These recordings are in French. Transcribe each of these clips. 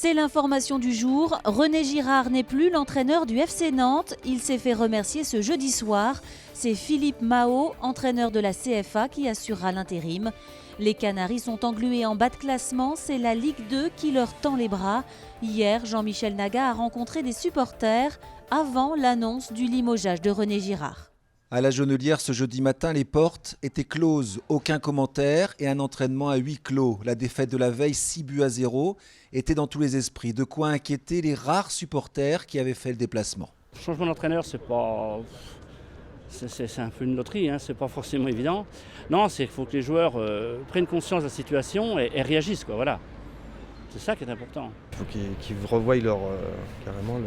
C'est l'information du jour. René Girard n'est plus l'entraîneur du FC Nantes. Il s'est fait remercier ce jeudi soir. C'est Philippe Mahot, entraîneur de la CFA, qui assurera l'intérim. Les Canaries sont englués en bas de classement. C'est la Ligue 2 qui leur tend les bras. Hier, Jean-Michel Naga a rencontré des supporters avant l'annonce du limogeage de René Girard. À la Jonelière, ce jeudi matin, les portes étaient closes. Aucun commentaire et un entraînement à huis clos. La défaite de la veille, 6-0, était dans tous les esprits. De quoi inquiéter les rares supporters qui avaient fait le déplacement. Le changement d'entraîneur, c'est un peu une loterie, hein, c'est pas forcément évident. Non, c'est qu'il faut que les joueurs prennent conscience de la situation et réagissent, quoi, voilà. C'est ça qui est important. Il faut qu'ils revoient carrément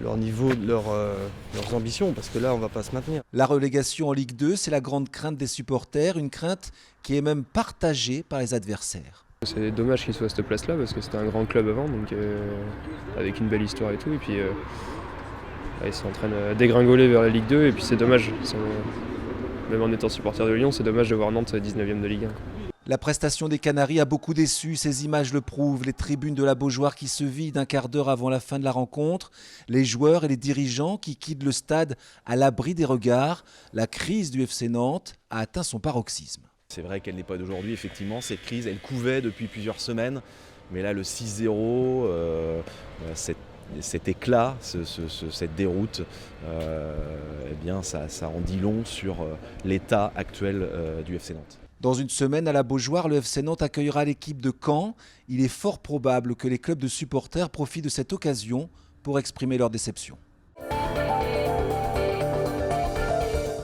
leur niveau, leurs ambitions, parce que là, on ne va pas se maintenir. La relégation en Ligue 2, c'est la grande crainte des supporters, une crainte qui est même partagée par les adversaires. C'est dommage qu'il soit à cette place-là, parce que c'était un grand club avant, donc avec une belle histoire et tout. Et puis, ils sont en train de dégringoler vers la Ligue 2, et puis c'est dommage. Même en étant supporter de Lyon, c'est dommage de voir Nantes 19e de Ligue 1. La prestation des Canaries a beaucoup déçu, ces images le prouvent. Les tribunes de la Beaujoire qui se vident un quart d'heure avant la fin de la rencontre. Les joueurs et les dirigeants qui quittent le stade à l'abri des regards. La crise du FC Nantes a atteint son paroxysme. C'est vrai qu'elle n'est pas d'aujourd'hui, effectivement, cette crise, elle couvait depuis plusieurs semaines. Mais là, le 6-0, cet éclat, cette déroute, eh bien, ça en dit long sur l'état actuel du FC Nantes. Dans une semaine à la Beaujoire, le FC Nantes accueillera l'équipe de Caen. Il est fort probable que les clubs de supporters profitent de cette occasion pour exprimer leur déception.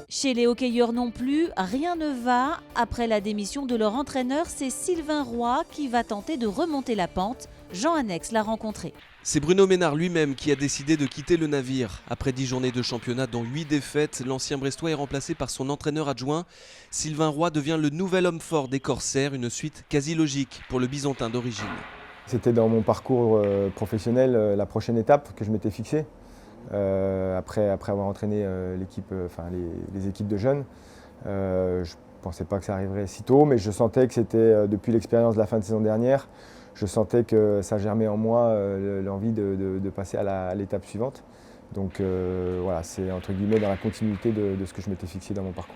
Chez les hockeyeurs non plus, rien ne va. Après la démission de leur entraîneur, c'est Sylvain Roy qui va tenter de remonter la pente. Jean Annex l'a rencontré. C'est Bruno Ménard lui-même qui a décidé de quitter le navire. Après 10 journées de championnat dont 8 défaites, l'ancien Brestois est remplacé par son entraîneur adjoint. Sylvain Roy devient le nouvel homme fort des Corsaires, une suite quasi logique pour le Bisontin d'origine. C'était dans mon parcours professionnel la prochaine étape que je m'étais fixée. Après avoir entraîné les équipes de jeunes. Je ne pensais pas que ça arriverait si tôt, mais je sentais que c'était depuis l'expérience de la fin de saison dernière. Je sentais que ça germait en moi l'envie de passer à l'étape suivante. Donc voilà, c'est entre guillemets dans la continuité de ce que je m'étais fixé dans mon parcours.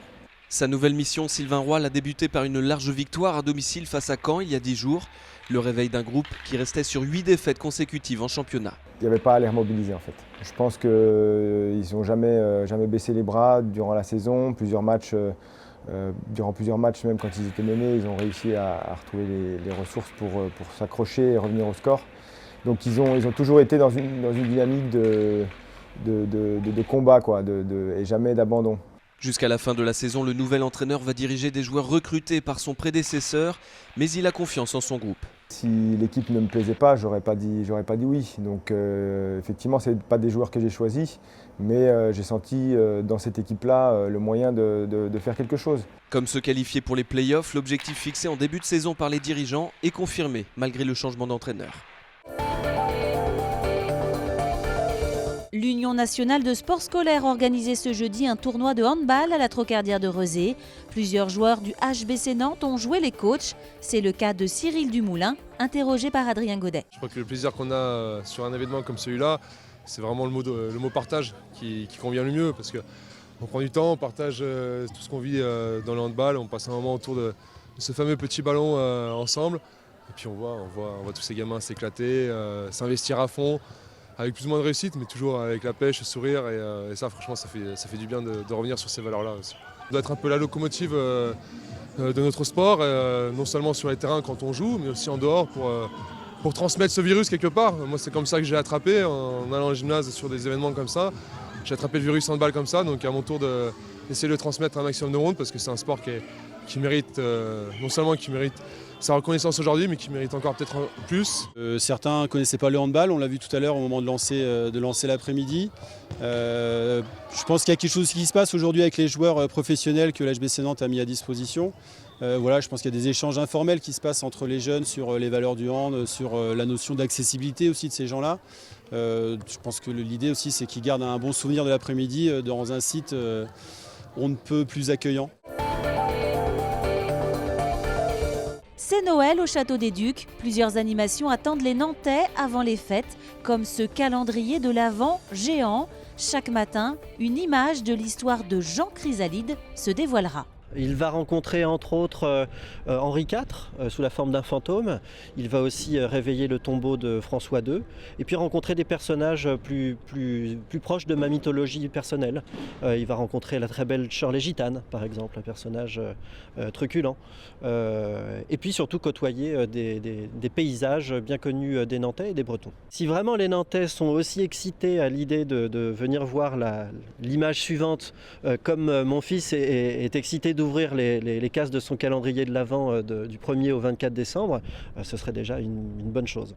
Sa nouvelle mission, Sylvain Roy, l'a débuté par une large victoire à domicile face à Caen il y a 10 jours. Le réveil d'un groupe qui restait sur 8 défaites consécutives en championnat. Il n'y avait pas à les remobiliser en fait. Je pense qu'ils n'ont jamais baissé les bras durant la saison, durant plusieurs matchs, même quand ils étaient menés, ils ont réussi à retrouver les ressources pour s'accrocher et revenir au score. Donc ils ont toujours été dans une dynamique de combat quoi, et jamais d'abandon. Jusqu'à la fin de la saison, le nouvel entraîneur va diriger des joueurs recrutés par son prédécesseur, mais il a confiance en son groupe. Si l'équipe ne me plaisait pas, j'aurais pas dit oui. Donc effectivement, ce n'est pas des joueurs que j'ai choisis, mais j'ai senti dans cette équipe-là le moyen de faire quelque chose. Comme se qualifier pour les playoffs, l'objectif fixé en début de saison par les dirigeants est confirmé malgré le changement d'entraîneur. L'Union nationale de sport scolaire organisait ce jeudi un tournoi de handball à la Trocardière de Rezé. Plusieurs joueurs du HBC Nantes ont joué les coachs. C'est le cas de Cyril Dumoulin, interrogé par Adrien Godet. Je crois que le plaisir qu'on a sur un événement comme celui-là, c'est vraiment le mot partage qui convient le mieux. Parce qu'on prend du temps, on partage tout ce qu'on vit dans le handball, on passe un moment autour de ce fameux petit ballon ensemble. Et puis on voit tous ces gamins s'éclater, s'investir à fond. Avec plus ou moins de réussite, mais toujours avec la pêche, le sourire. Et ça, franchement, ça fait du bien de revenir sur ces valeurs-là aussi. On doit être un peu la locomotive de notre sport, non seulement sur les terrains quand on joue, mais aussi en dehors pour transmettre ce virus quelque part. Moi, c'est comme ça que j'ai attrapé en allant au gymnase sur des événements comme ça. J'ai attrapé le virus handball comme ça, donc à mon tour d'essayer de le transmettre à un maximum de monde, parce que c'est un sport qui mérite, non seulement qui mérite sa reconnaissance aujourd'hui, mais qui mérite encore peut-être plus. Certains ne connaissaient pas le handball, on l'a vu tout à l'heure au moment de lancer l'après-midi. Je pense qu'il y a quelque chose qui se passe aujourd'hui avec les joueurs professionnels que l'HBC Nantes a mis à disposition. Je pense qu'il y a des échanges informels qui se passent entre les jeunes sur les valeurs du hand, sur la notion d'accessibilité aussi de ces gens-là. Je pense que l'idée aussi, c'est qu'ils gardent un bon souvenir de l'après-midi dans un site on ne peut plus accueillant. C'est Noël au Château des Ducs. Plusieurs animations attendent les Nantais avant les fêtes, comme ce calendrier de l'Avent géant. Chaque matin, une image de l'histoire de Jean Chrysalide se dévoilera. Il va rencontrer entre autres Henri IV sous la forme d'un fantôme. Il va aussi réveiller le tombeau de François II et puis rencontrer des personnages plus proches de ma mythologie personnelle. Il va rencontrer la très belle Shirley Gitane par exemple, un personnage truculent. Et puis surtout côtoyer des paysages bien connus des Nantais et des Bretons. Si vraiment les Nantais sont aussi excités à l'idée de venir voir l'image suivante, comme mon fils est excité d'ouvrir les cases de son calendrier de l'Avent du 1er au 24 décembre, ce serait déjà une bonne chose.